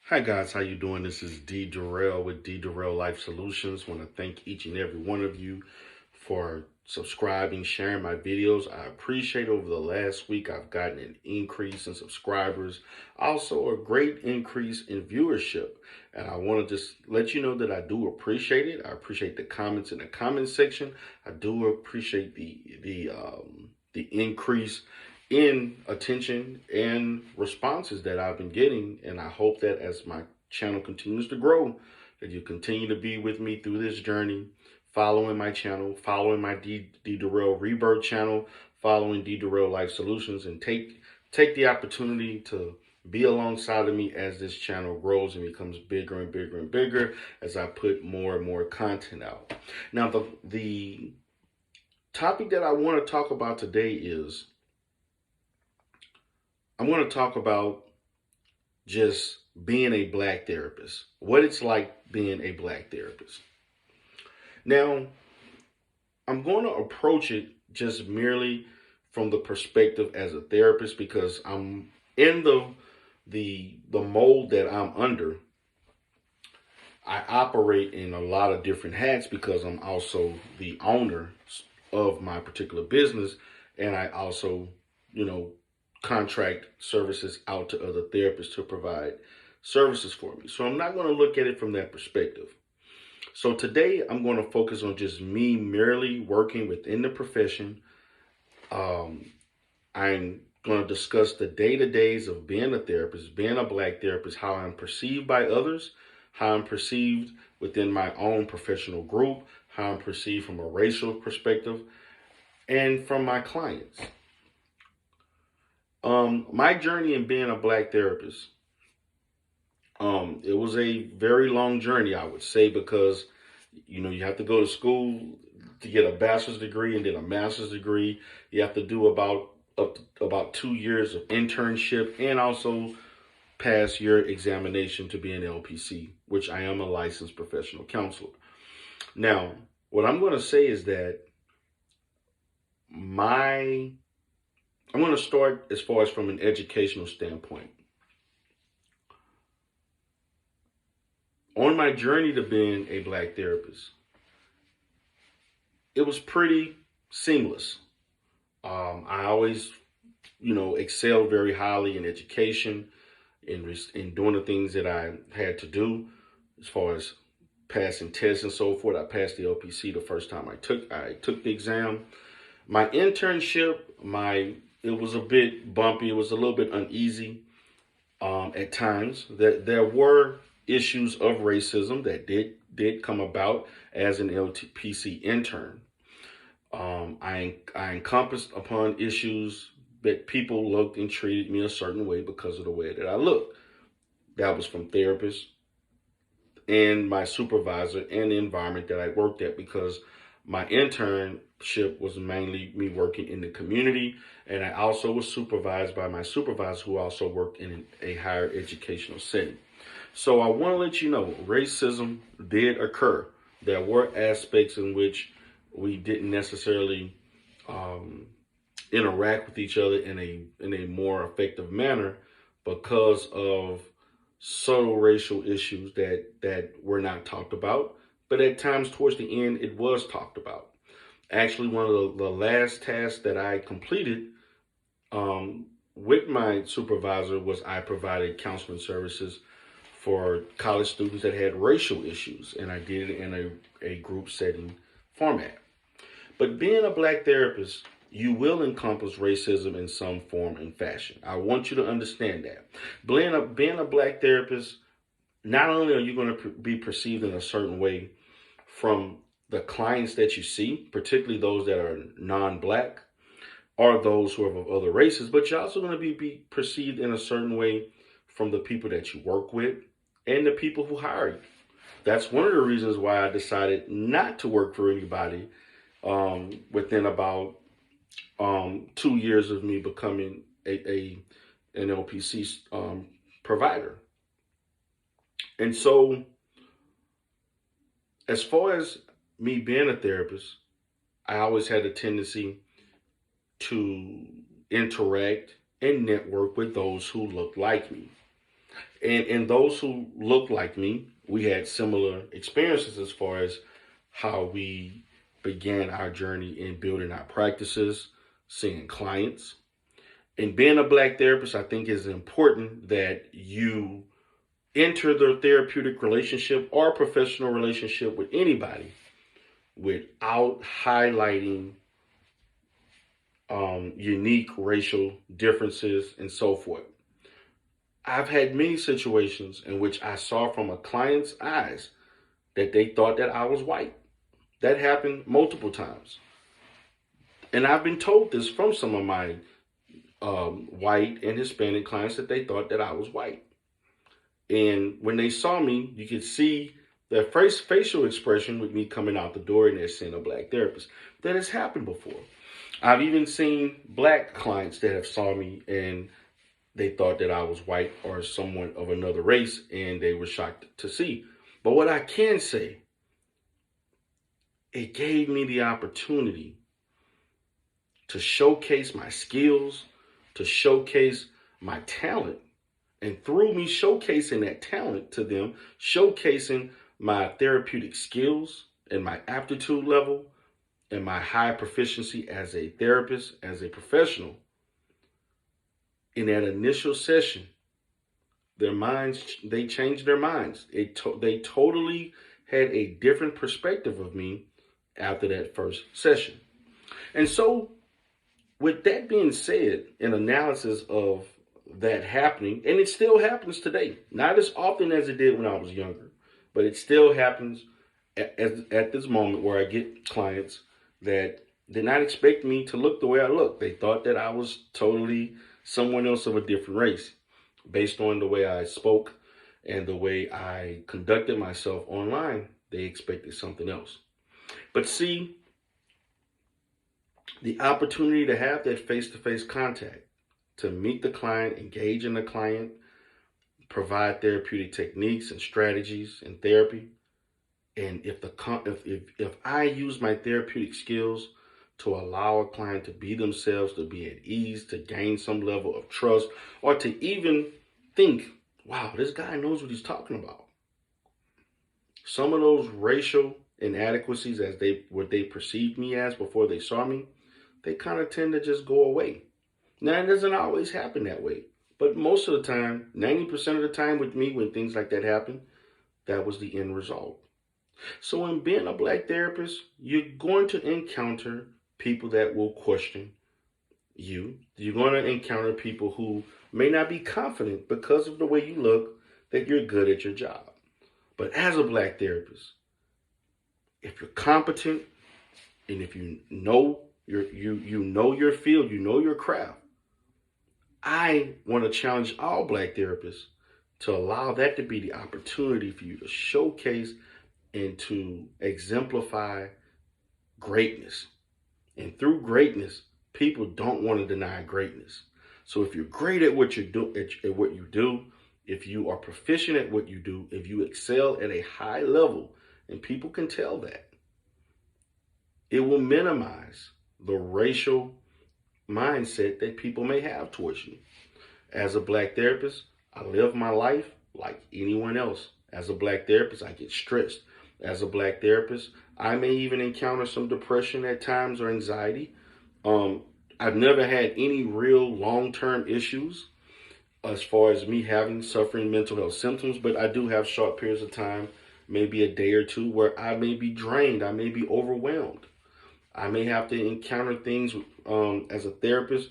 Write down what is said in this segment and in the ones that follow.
Hi guys, how you doing? This is D Durrell with D Durrell Life Solutions. Want to thank each and every one of you for subscribing, sharing my videos. I appreciate over the last week I've gotten an increase in subscribers, also a great increase in viewership. And I want to just let you know that I do appreciate it. I appreciate the comments in the comment section. I do appreciate the increase in attention and responses that I've been getting. And I hope that as my channel continues to grow, that you continue to be with me through this journey, following my channel, following my D Durrell Rebirth channel, following D Durrell Life Solutions, and take the opportunity to be alongside of me as this channel grows and becomes bigger and bigger and bigger as I put more and more content out. Now, the topic that I want to talk about today is I want to talk about just being a black therapist, what it's like being a black therapist. Now, I'm going to approach it just merely from the perspective as a therapist because I'm in the mold that I'm under. I operate in a lot of different hats because I'm also the owner of my particular business, and I also, you know, contract services out to other therapists to provide services for me. So I'm not going to look at it from that perspective. So today I'm going to focus on just me merely working within the profession. I'm going to discuss the day-to-days of being a therapist, being a black therapist, how I'm perceived by others, how I'm perceived within my own professional group, how I'm perceived from a racial perspective, and from my clients. My journey in being a black therapist, it was a very long journey, I would say, because you have to go to school to get a bachelor's degree and then a master's degree. You have to do about 2 years of internship and also pass your examination to be an LPC, which I am a licensed professional counselor. Now, what I'm going to say is that I'm going to start as far as from an educational standpoint. On my journey to being a black therapist, it was pretty seamless. I always, excelled very highly in education, in doing the things that I had to do, as far as passing tests and so forth. I passed the LPC the first time I took the exam. My internship, it was a bit bumpy. It was a little bit uneasy at times. That there were issues of racism that did come about as an LPC intern. I encompassed upon issues that people looked and treated me a certain way because of the way that I looked. That was from therapists and my supervisor and the environment that I worked at, because my internship was mainly me working in the community, and I also was supervised by my supervisor who also worked in a higher educational setting. So I want to let you know racism did occur. There were aspects in which we didn't necessarily interact with each other in a more effective manner because of subtle racial issues that were not talked about. But at times towards the end, it was talked about. Actually, one of the last tasks that I completed with my supervisor was I provided counseling services for college students that had racial issues, and I did it in a group setting format. But being a black therapist, you will encompass racism in some form and fashion. I want you to understand that. Being a black therapist, not only are you going to be perceived in a certain way from the clients that you see, particularly those that are non-black or those who are of other races, but you're also going to be perceived in a certain way from the people that you work with and the people who hire you. That's one of the reasons why I decided not to work for anybody within about 2 years of me becoming an LPC provider. And so, as far as me being a therapist, I always had a tendency to interact and network with those who looked like me. And those who looked like me, we had similar experiences as far as how we began our journey in building our practices, seeing clients. And being a black therapist, I think is important that you enter the therapeutic relationship or professional relationship with anybody without highlighting unique racial differences and so forth. I've had many situations in which I saw from a client's eyes that they thought that I was white. That happened multiple times. And I've been told this from some of my white and Hispanic clients that they thought that I was white. And when they saw me, you could see their first facial expression with me coming out the door and they're seeing a black therapist. That has happened before. I've even seen black clients that have saw me and they thought that I was white or someone of another race and they were shocked to see. But what I can say, it gave me the opportunity to showcase my skills, to showcase my talent. And through me showcasing that talent to them, showcasing my therapeutic skills and my aptitude level and my high proficiency as a therapist, as a professional, in that initial session, they changed their minds. They totally had a different perspective of me after that first session. And so, with that being said, an analysis of that happening, and it still happens today, not as often as it did when I was younger, but it still happens at this moment where I get clients that did not expect me to look the way I look. They thought that I was totally someone else of a different race based on the way I spoke and the way I conducted myself online. They expected something else. But see, the opportunity to have that face-to-face contact, to meet the client, engage in the client, provide therapeutic techniques and strategies and therapy. And if I use my therapeutic skills to allow a client to be themselves, to be at ease, to gain some level of trust, or to even think, wow, this guy knows what he's talking about. Some of those racial inadequacies what they perceived me as before they saw me, they kind of tend to just go away. Now, it doesn't always happen that way. But most of the time, 90% of the time with me, when things like that happen, that was the end result. So in being a black therapist, you're going to encounter people that will question you. You're going to encounter people who may not be confident because of the way you look that you're good at your job. But as a black therapist, if you're competent and if you know you know your field, you know your craft, I want to challenge all black therapists to allow that to be the opportunity for you to showcase and to exemplify greatness. And through greatness, people don't want to deny greatness. So if you're great at what you do, if you are proficient at what you do, if you excel at a high level, and people can tell that, it will minimize the racial mindset that people may have towards you. As a black therapist, I live my life like anyone else. As a black therapist, I get stressed. As a black therapist, I may even encounter some depression at times or anxiety. I've never had any real long-term issues as far as me suffering mental health symptoms, but I do have short periods of time, maybe a day or two, where I may be drained, I may be overwhelmed. I may have to encounter things as a therapist.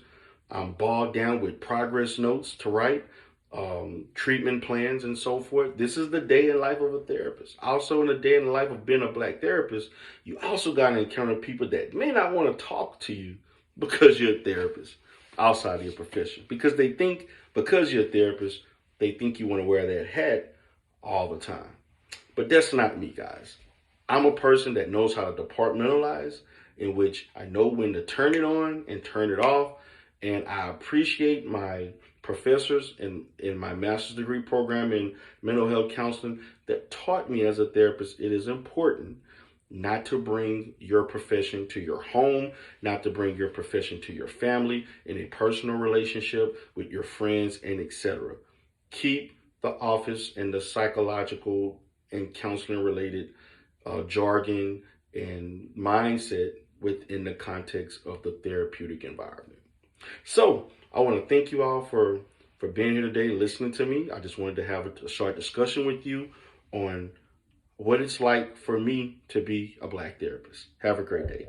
I'm bogged down with progress notes to write, treatment plans, and so forth. This is the day in life of a therapist. Also, in the day in the life of being a black therapist, you also got to encounter people that may not want to talk to you because you're a therapist outside of your profession. Because they think, because you're a therapist, they think you want to wear that hat all the time. But that's not me, guys. I'm a person that knows how to compartmentalize, in which I know when to turn it on and turn it off. And I appreciate my professors in my master's degree program in mental health counseling that taught me as a therapist it is important not to bring your profession to your home, not to bring your profession to your family, in a personal relationship with your friends, and etc. Keep the office and the psychological and counseling related jargon and mindset within the context of the therapeutic environment. So I want to thank you all for being here today, listening to me. I just wanted to have a short discussion with you on what it's like for me to be a Black therapist. Have a great day.